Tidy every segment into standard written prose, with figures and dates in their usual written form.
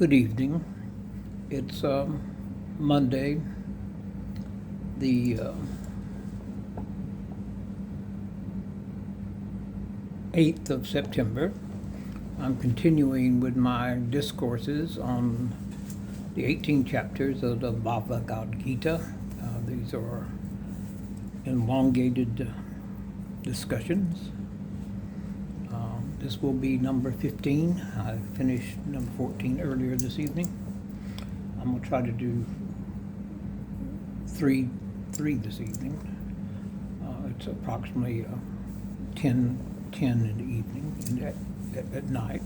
Good evening. It's Monday, the 8th of September. I'm continuing with my discourses on the 18 chapters of the Bhagavad Gita. These are elongated discussions. This will be number 15. I finished number 14 earlier this evening. I'm going to try to do three this evening. It's approximately 10 in the evening at night.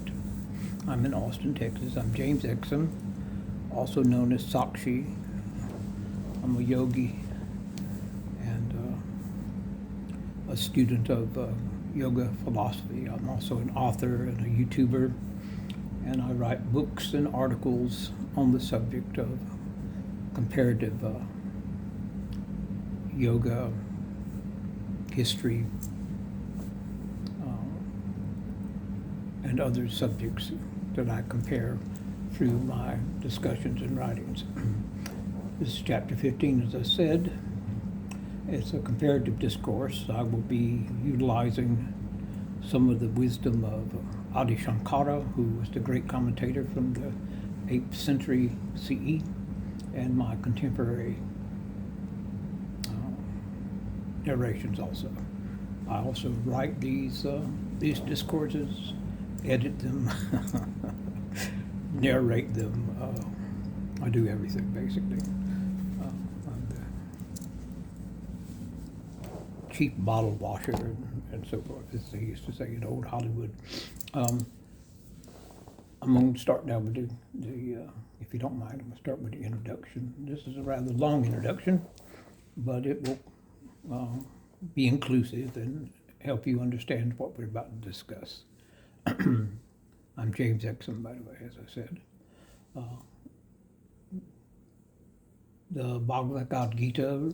I'm in Austin, Texas. I'm James Exum, also known as Sakshi. I'm a yogi and a student of yoga philosophy. I'm also an author and a YouTuber, and I write books and articles on the subject of comparative yoga, history, and other subjects that I compare through my discussions and writings. This is chapter 15, as I said. It's a comparative discourse. I will be utilizing some of the wisdom of Adi Sankara, who was the great commentator from the 8th century CE, and my contemporary narrations also. I also write these discourses, edit them, narrate them. I do everything, basically. I'm the chief bottle washer and so forth, as they used to say in old Hollywood. I'm going to start now with the if you don't mind, I'm going to start with the introduction. This is a rather long introduction, but it will be inclusive and help you understand what we're about to discuss. I'm James Exum, by the way, as I said. The Bhagavad Gita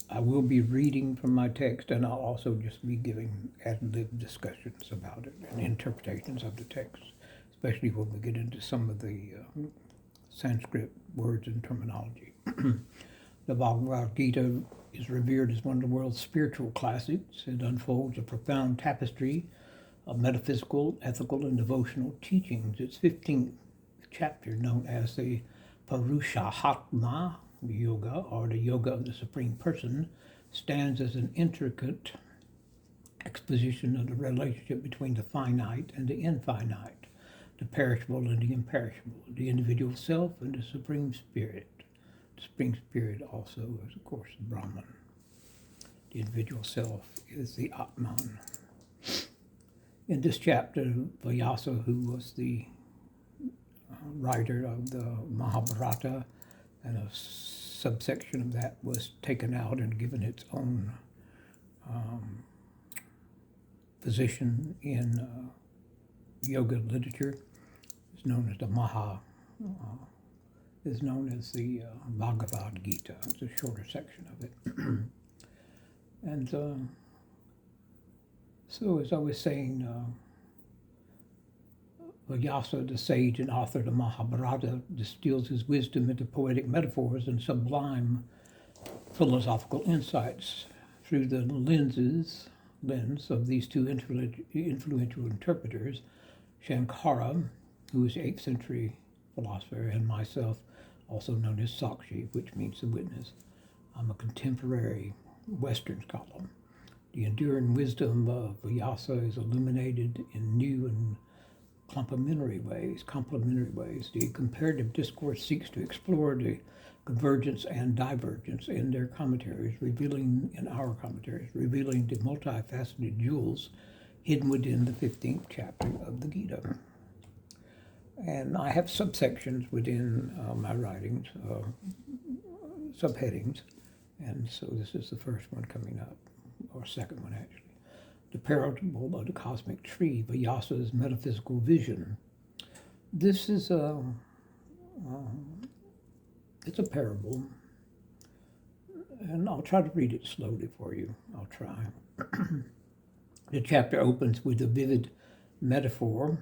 I will be reading from my text, and I'll also just be giving ad-lib discussions about it and interpretations of the text, especially when we get into some of the Sanskrit words and terminology. The Bhagavad Gita is revered as one of the world's spiritual classics. It unfolds a profound tapestry of metaphysical, ethical, and devotional teachings. Its 15th chapter, known as the Purushottama Yoga, or the Yoga of the Supreme Person, stands as an intricate exposition of the relationship between the finite and the infinite, the perishable and the imperishable, the individual self and the Supreme Spirit. The Supreme Spirit also is, of course, the Brahman. The individual self is the Atman. In this chapter, Vyasa, who was the writer of the Mahabharata, and a subsection of that was taken out and given its own position in yoga literature. It's known as the is known as the Bhagavad Gita. It's a shorter section of it. And so, as I was saying, Vyasa, the sage and author of the Mahabharata, distills his wisdom into poetic metaphors and sublime philosophical insights through the lens of these two influential interpreters, Sankara, who is the 8th century philosopher, and myself, also known as Sakshi, which means the witness. I'm a contemporary Western scholar. The enduring wisdom of Vyasa is illuminated in new and complementary ways. The comparative discourse seeks to explore the convergence and divergence in our commentaries, revealing the multifaceted jewels hidden within the 15th chapter of the Gita. And I have subsections within my writings, subheadings, and so this is the first one coming up, or second one actually. The parable of the cosmic tree, Vyasa's metaphysical vision. This is it's a parable, and I'll try to read it slowly for you. I'll try. The chapter opens with a vivid metaphor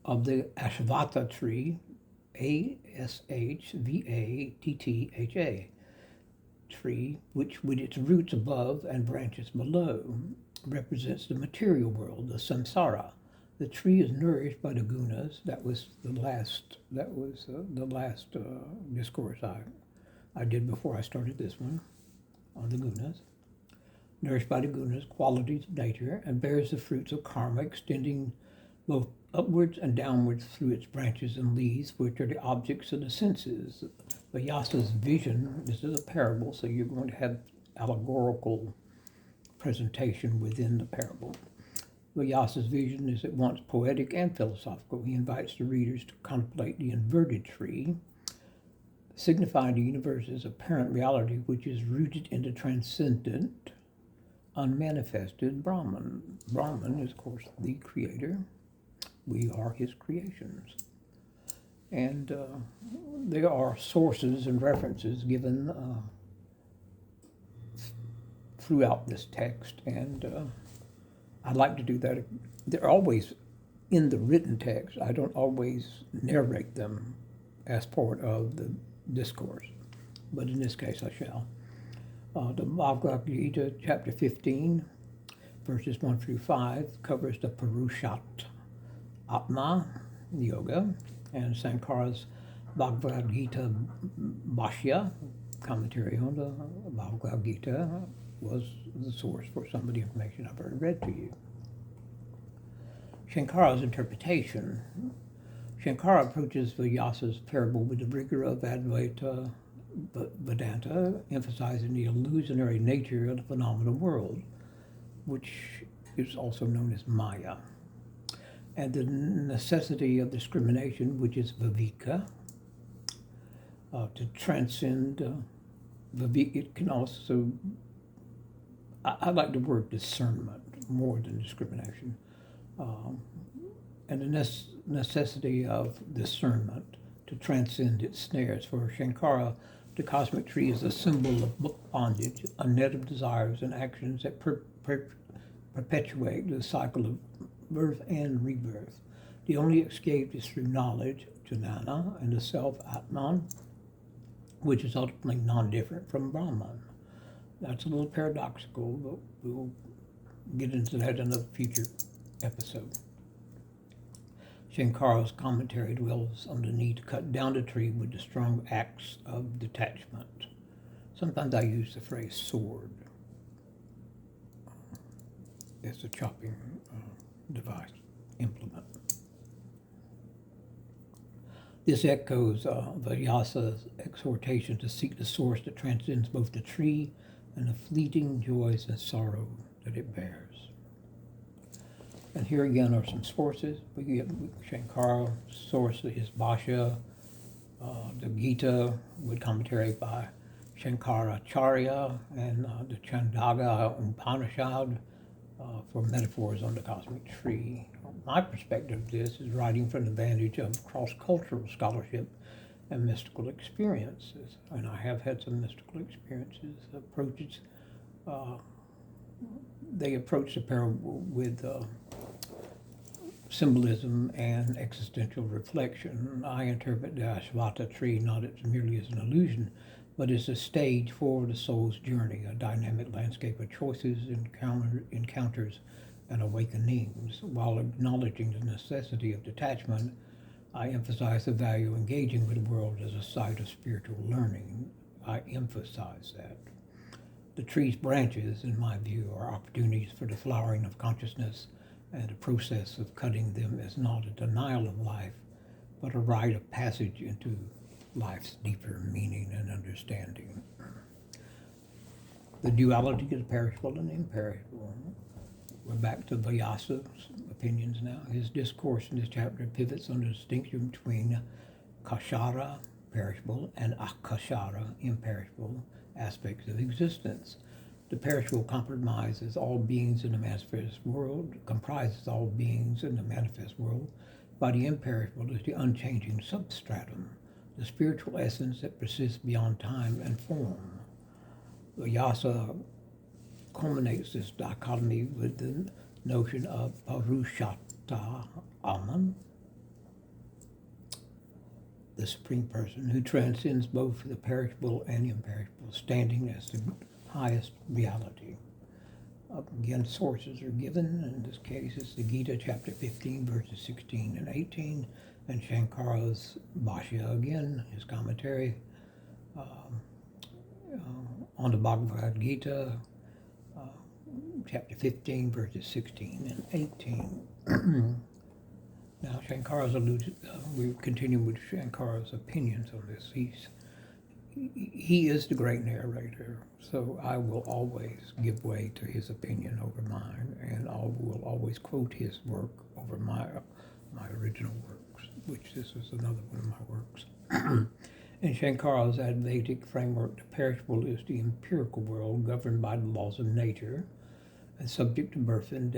of the Ashvattha tree, Ashvattha tree, which with its roots above and branches below, represents the material world, the samsara. The tree is nourished by the gunas. That was the last discourse I did before I started this one on the gunas. Nourished by the gunas, qualities of nature, and bears the fruits of karma, extending both upwards and downwards through its branches and leaves, which are the objects of the senses. Vyasa's vision, this is a parable, so you're going to have allegorical presentation within the parable. Vyasa's vision is at once poetic and philosophical. He invites the readers to contemplate the inverted tree, signifying the universe's apparent reality, which is rooted in the transcendent, unmanifested Brahman. Brahman is, of course, the creator. We are his creations. And there are sources and references given throughout this text, and I like to do that. They're always in the written text. I don't always narrate them as part of the discourse, but in this case I shall. The Bhagavad Gita, chapter 15, verses 1 through 5, covers the Purushottama Yoga, and Sankara's Bhagavad Gita Bhashya, commentary on the Bhagavad Gita, was the source for some of the information I've already read to you. Sankara's interpretation. Sankara approaches Vyasa's parable with the rigor of Advaita Vedanta, emphasizing the illusionary nature of the phenomenal world, which is also known as Maya, and the necessity of discrimination, which is viveka, to transcend. It can also, I like the word discernment more than discrimination, and the necessity of discernment to transcend its snares. For Sankara, the cosmic tree is a symbol of bondage, a net of desires and actions that perpetuate the cycle of birth and rebirth. The only escape is through knowledge, jnana, and the self, Atman, which is ultimately non-different from Brahman. That's a little paradoxical, but we'll get into that in a future episode. Sankara's commentary dwells on the need to cut down the tree with the strong axe of detachment. Sometimes I use the phrase sword as a chopping device, implement. This echoes Vyasa's exhortation to seek the source that transcends both the tree and the fleeting joys and sorrow that it bears. And here again are some sources. We get Sankara's source is Bhashya, the Gita with commentary by Shankaracharya, and the Chandogya Upanishad for metaphors on the cosmic tree. My perspective of this is writing from the vantage of cross-cultural scholarship and mystical experiences. And I have had some mystical experiences, approaches. They approach the parable with symbolism and existential reflection. I interpret the Ashvattha tree not merely as an illusion, but as a stage for the soul's journey, a dynamic landscape of choices, encounters, and awakenings. While acknowledging the necessity of detachment, I emphasize the value of engaging with the world as a site of spiritual learning. I emphasize that. The tree's branches, in my view, are opportunities for the flowering of consciousness, and the process of cutting them is not a denial of life, but a rite of passage into life's deeper meaning and understanding. The duality of the perishable and imperishable. We're back to Vyasa's opinions now. His discourse in this chapter pivots on the distinction between kashara, perishable, and akashara, imperishable aspects of existence. The perishable comprises all beings in the manifest world, while the imperishable is the unchanging substratum, the spiritual essence that persists beyond time and form. Vyasa culminates this dichotomy with the notion of Purushottama, the Supreme Person who transcends both the perishable and imperishable, standing as the highest reality. Again, sources are given. In this case, it's the Gita, chapter 15, verses 16 and 18, and Shankara's Bhashya again, his commentary on the Bhagavad Gita, chapter 15, verses 16 and 18. Now, Shankara's alluded, we continue with Shankara's opinions on this. He is the great narrator, so I will always give way to his opinion over mine, and I will always quote his work over my original works, which this is another one of my works. In Shankara's Advaitic framework, the perishable is the empirical world governed by the laws of nature and subject to birth and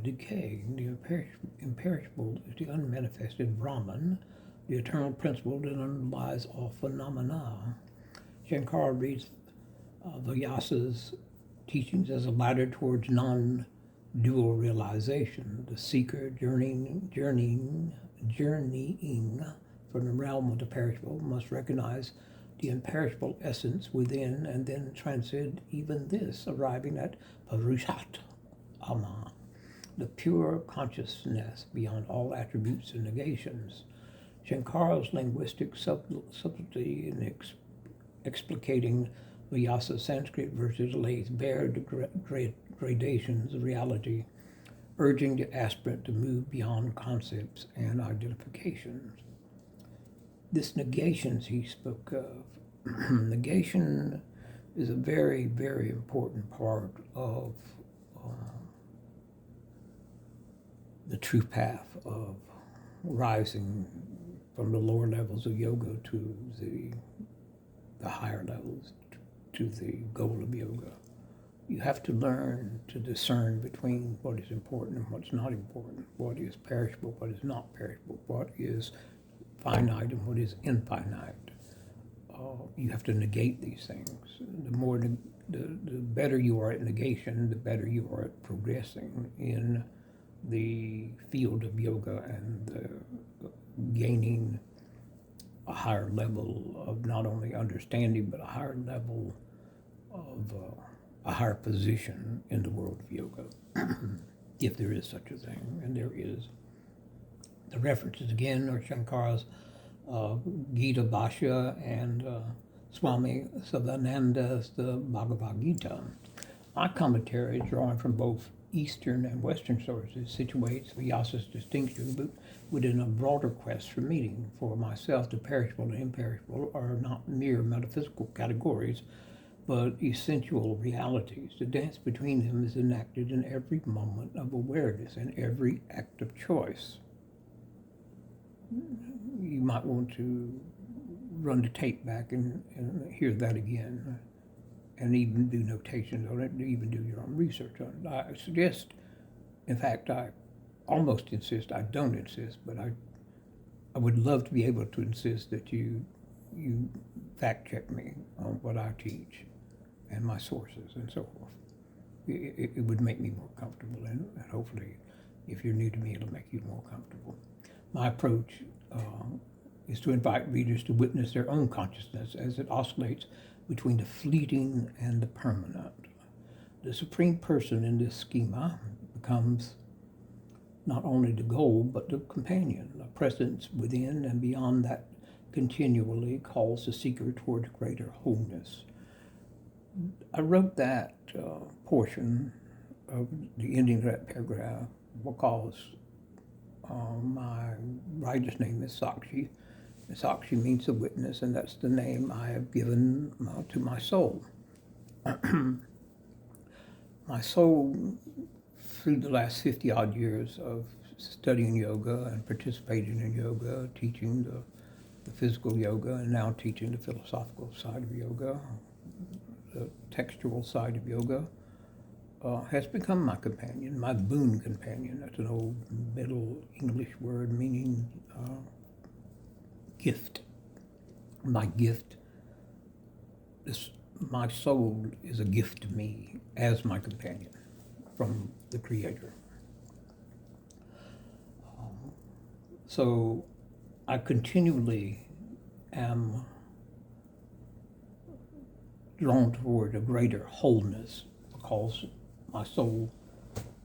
decay. The imperishable is the unmanifested Brahman, the eternal principle that underlies all phenomena. Shankara reads Vyasa's teachings as a ladder towards non-dual realization. The seeker journeying from the realm of the perishable must recognize the imperishable essence within and then transcend even this, arriving at Purushottama, the pure consciousness beyond all attributes and negations. Shankara's linguistic subtlety in explicating Vyasa Sanskrit verses lays bare the gradations of reality, urging the aspirant to move beyond concepts and identifications. This negations he spoke of, negation is a very, very important part of the true path of rising from the lower levels of yoga to the higher levels, to the goal of yoga. You have to learn to discern between what is important and what's not important, what is perishable, what is not perishable, what is finite and what is infinite. You have to negate these things. The better you are at negation, the better you are at progressing in the field of yoga and gaining a higher level of not only understanding, but a higher level of a higher position in the world of yoga, if there is such a thing, and there is. The references again are Shankara's Gita Bhashya and Swami Savananda's the Bhagavad Gita. My commentary, drawing from both Eastern and Western sources, situates Vyasa's distinction but within a broader quest for meaning. For myself, the perishable and imperishable are not mere metaphysical categories, but essential realities. The dance between them is enacted in every moment of awareness and every act of choice. You might want to run the tape back and hear that again, and even do notations on it, and even do your own research on it. I suggest, in fact, I almost insist, I don't insist, but I would love to be able to insist that you fact check me on what I teach and my sources and so forth. It would make me more comfortable, and hopefully, if you're new to me, it'll make you more comfortable. My approach is to invite readers to witness their own consciousness as it oscillates between the fleeting and the permanent. The Supreme Person in this schema becomes not only the goal, but the companion, a presence within and beyond that continually calls the seeker toward greater wholeness. I wrote that portion of the ending of that paragraph because my writer's name is Sakshi. Sakshi means a witness, and that's the name I have given to my soul. My soul, through the last 50-odd years of studying yoga and participating in yoga, teaching the physical yoga, and now teaching the philosophical side of yoga, the textual side of yoga, has become my companion, my boon companion. That's an old Middle English word meaning gift. My gift, my soul is a gift to me as my companion from the Creator. So I continually am drawn toward a greater wholeness, because my soul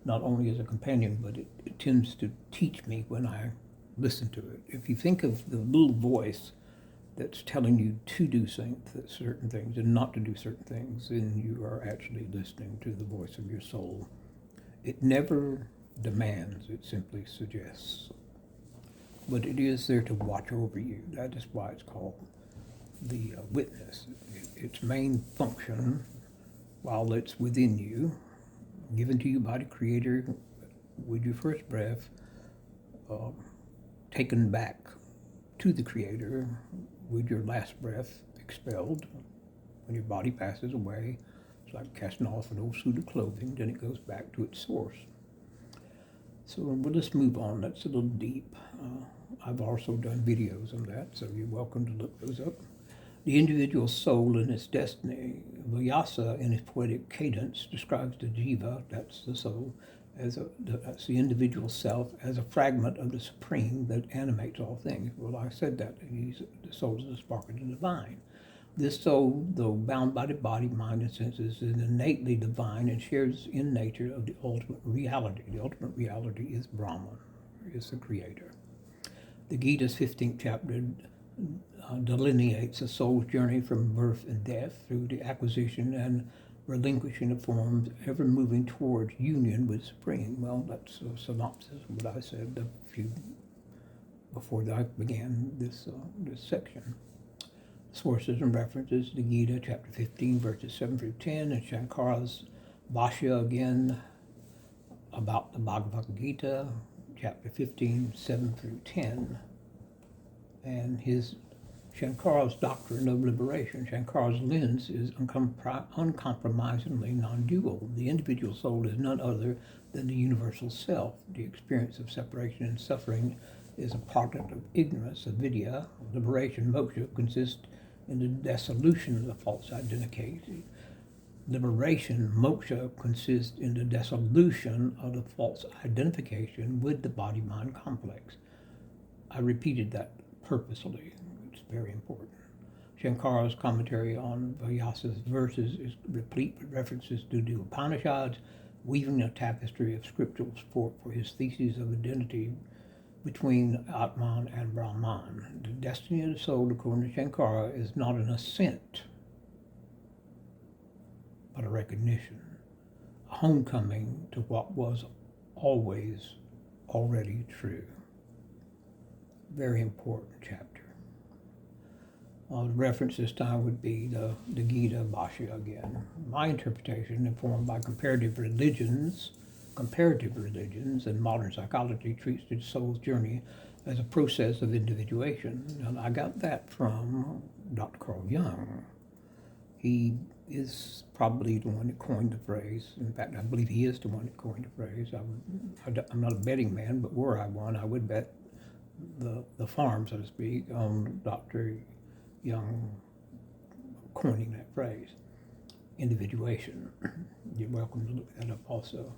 not only is a companion, but it tends to teach me when I listen to it. If you think of the little voice that's telling you to do certain things and not to do certain things, then you are actually listening to the voice of your soul. It never demands, it simply suggests. But it is there to watch over you. That is why it's called the witness. Its main function, while it's within you, given to you by the Creator with your first breath, taken back to the Creator with your last breath expelled. When your body passes away, it's like casting off an old suit of clothing, then it goes back to its source. So we'll just move on. That's a little deep. I've also done videos on that, so you're welcome to look those up. The individual soul and its destiny. Vyasa, in his poetic cadence, describes the jiva, that's the soul, that's the individual self, as a fragment of the supreme that animates all things. Well, I said that. The soul is a spark of the divine. This soul, though bound by the body, mind, and senses, is innately divine and shares in nature of the ultimate reality. The ultimate reality is Brahman, is the Creator. The Gita's 15th chapter delineates the soul's journey from birth and death through the acquisition and relinquishing of forms, ever moving towards union with Supreme. Well, that's a synopsis of what I said before I began this section. Sources and references: the Gita, chapter 15, verses 7 through 10, and Sankara's Bhashya again about the Bhagavad Gita, chapter 15, 7 through 10, and his Shankara's doctrine of liberation. Shankara's lens is uncompromisingly non-dual. The individual soul is none other than the universal self. The experience of separation and suffering is a product of ignorance, avidya. Liberation, moksha, consists in the dissolution of the false identity. Liberation, moksha, consists in the dissolution of the false identification with the body-mind complex. I repeated that purposely. It's very important. Shankara's commentary on Vyasa's verses is replete with references to the Upanishads, weaving a tapestry of scriptural support for his thesis of identity between Atman and Brahman. The destiny of the soul, according to Shankara, is not an ascent, but a recognition, a homecoming to what was always already true. Very important chapter. The reference this time would be the Gita Bhashya again. My interpretation, informed by comparative religions, and modern psychology, treats the soul's journey as a process of individuation. And I got that from Dr. Carl Jung. He is probably the one that coined the phrase. In fact, I believe he is the one that coined the phrase. I'm not a betting man, but were I one, I would bet the farm, so to speak, on Dr. Jung coining that phrase, individuation. You're welcome to look that up also.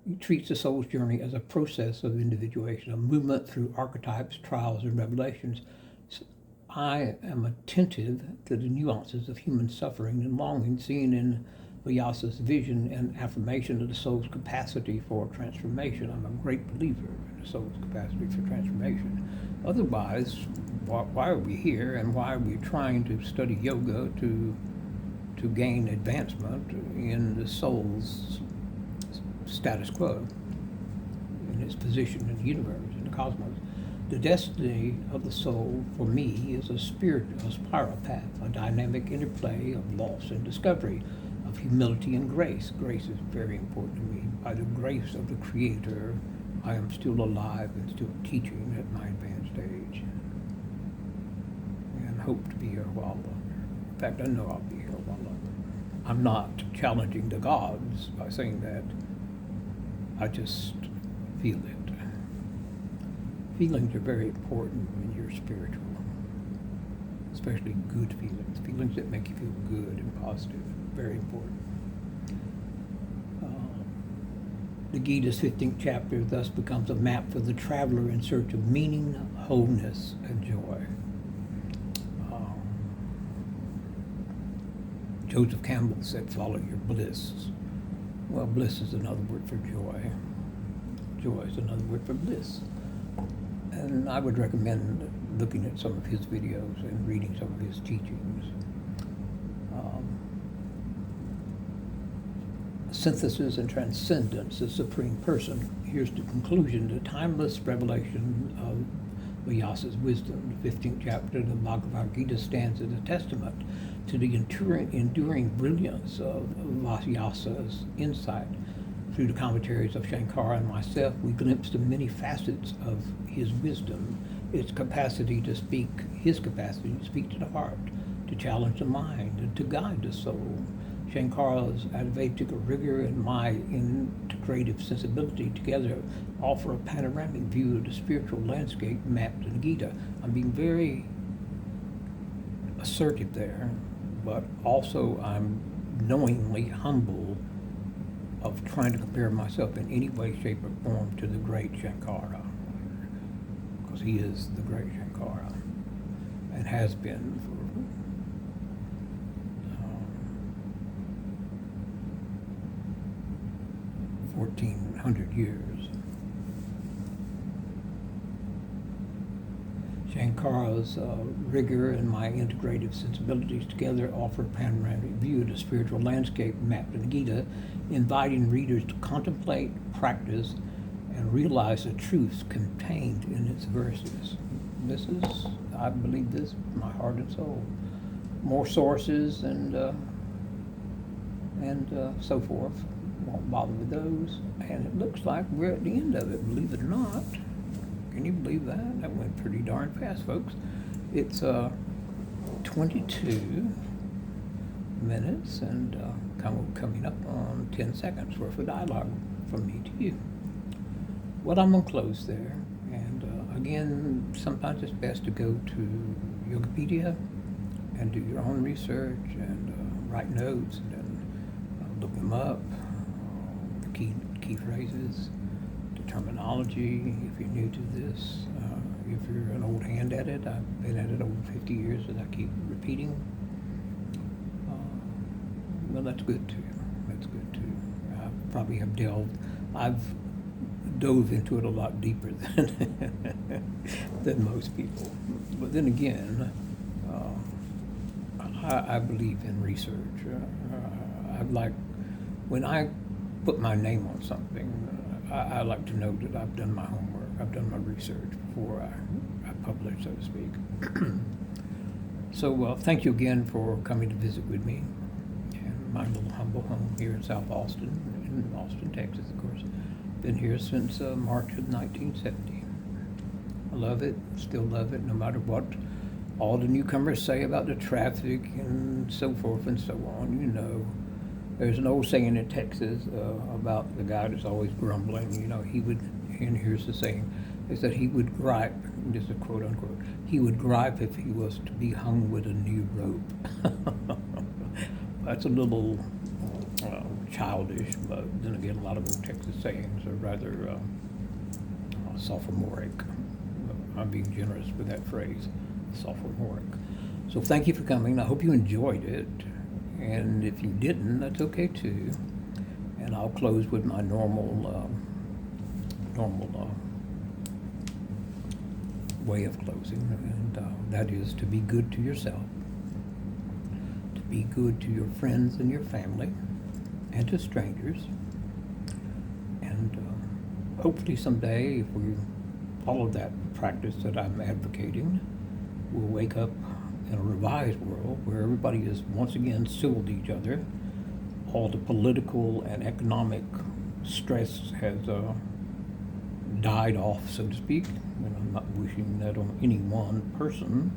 He treats the soul's journey as a process of individuation, a movement through archetypes, trials, and revelations. I am attentive to the nuances of human suffering and longing seen in Vyasa's vision and affirmation of the soul's capacity for transformation. I'm a great believer in the soul's capacity for transformation. Otherwise, why are we here, and why are we trying to study yoga to gain advancement in the soul's status quo, in its position in the universe, in the cosmos? The destiny of the soul, for me, is a spiral path, a dynamic interplay of loss and discovery, of humility and grace. Grace is very important to me. By the grace of the Creator, I am still alive and still teaching at my advanced age, and hope to be here a while longer. In fact, I know I'll be here a while longer. I'm not challenging the gods by saying that. I just feel it. Feelings are very important when you're spiritual, especially good feelings, feelings that make you feel good and positive, very important. The Gita's 15th chapter thus becomes a map for the traveler in search of meaning, wholeness, and joy. Joseph Campbell said, follow your bliss. Well, bliss is another word for joy. Joy is another word for bliss. And I would recommend looking at some of his videos and reading some of his teachings. Synthesis and transcendence, the supreme person. Here's the conclusion, the timeless revelation of Vyasa's wisdom. The 15th chapter of the Bhagavad Gita stands as a testament to the enduring brilliance of Vyasa's insight. Through the commentaries of Sankara and myself, we glimpse the many facets of his wisdom, his capacity to speak to the heart, to challenge the mind, and to guide the soul. Sankara's Advaita rigor and my integrative sensibility together offer a panoramic view of the spiritual landscape mapped in the Gita. I'm being very assertive there, but also I'm knowingly humble of trying to compare myself in any way, shape, or form to the great Sankara, because he is the great Sankara and has been for 1400 years. Sankara's rigor and my integrative sensibilities together offer a panoramic view of the spiritual landscape mapped in the Gita, inviting readers to contemplate, practice, and realize the truths contained in its verses. This is, I believe this, my heart and soul. More sources and so forth. Won't bother with those. And it looks like we're at the end of it, believe it or not. Can you believe that? That went pretty darn fast, folks. It's 22 minutes and coming up on 10 seconds worth of dialogue from me to you. Well, I'm going to close there. And again, sometimes it's best to go to Yogipedia and do your own research and write notes and then look them up. Key phrases, the terminology, if you're new to this. If you're an old hand at it, I've been at it over 50 years and I keep repeating. Well, that's good too. That's good too. I've dove into it a lot deeper than most people. But then again, I believe in research. When I put my name on something, I like to know that I've done my homework, I've done my research before I publish, so to speak. So thank you again for coming to visit with me in my little humble home here in South Austin, in Austin, Texas, of course. Been here since March of 1970. I love it, still love it, no matter what all the newcomers say about the traffic and so forth and so on, you know. There's an old saying in Texas about the guy that's always grumbling, you know, and here's the saying, is that he would gripe, this is quote unquote, he would gripe if he was to be hung with a new rope. That's a little childish, but then again, a lot of old Texas sayings are rather sophomoric. I'm being generous with that phrase, sophomoric. So thank you for coming. I hope you enjoyed it. And if you didn't, that's okay too. And I'll close with my normal way of closing, and that is to be good to yourself, to be good to your friends and your family, and to strangers. And hopefully someday, if we follow that practice that I'm advocating, we'll wake up in a revised world where everybody is once again civil to each other. All the political and economic stress has died off, so to speak. And I'm not wishing that on any one person,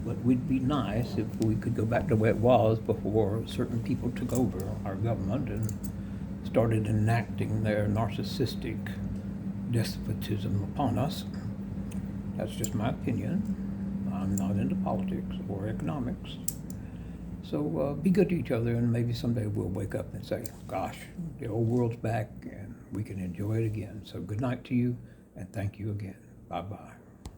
but it would be nice if we could go back to the way it was before certain people took over our government and started enacting their narcissistic despotism upon us. That's just my opinion. I'm not into politics or economics. So be good to each other, and maybe someday we'll wake up and say, gosh, the old world's back and we can enjoy it again. So good night to you, and thank you again. Bye-bye.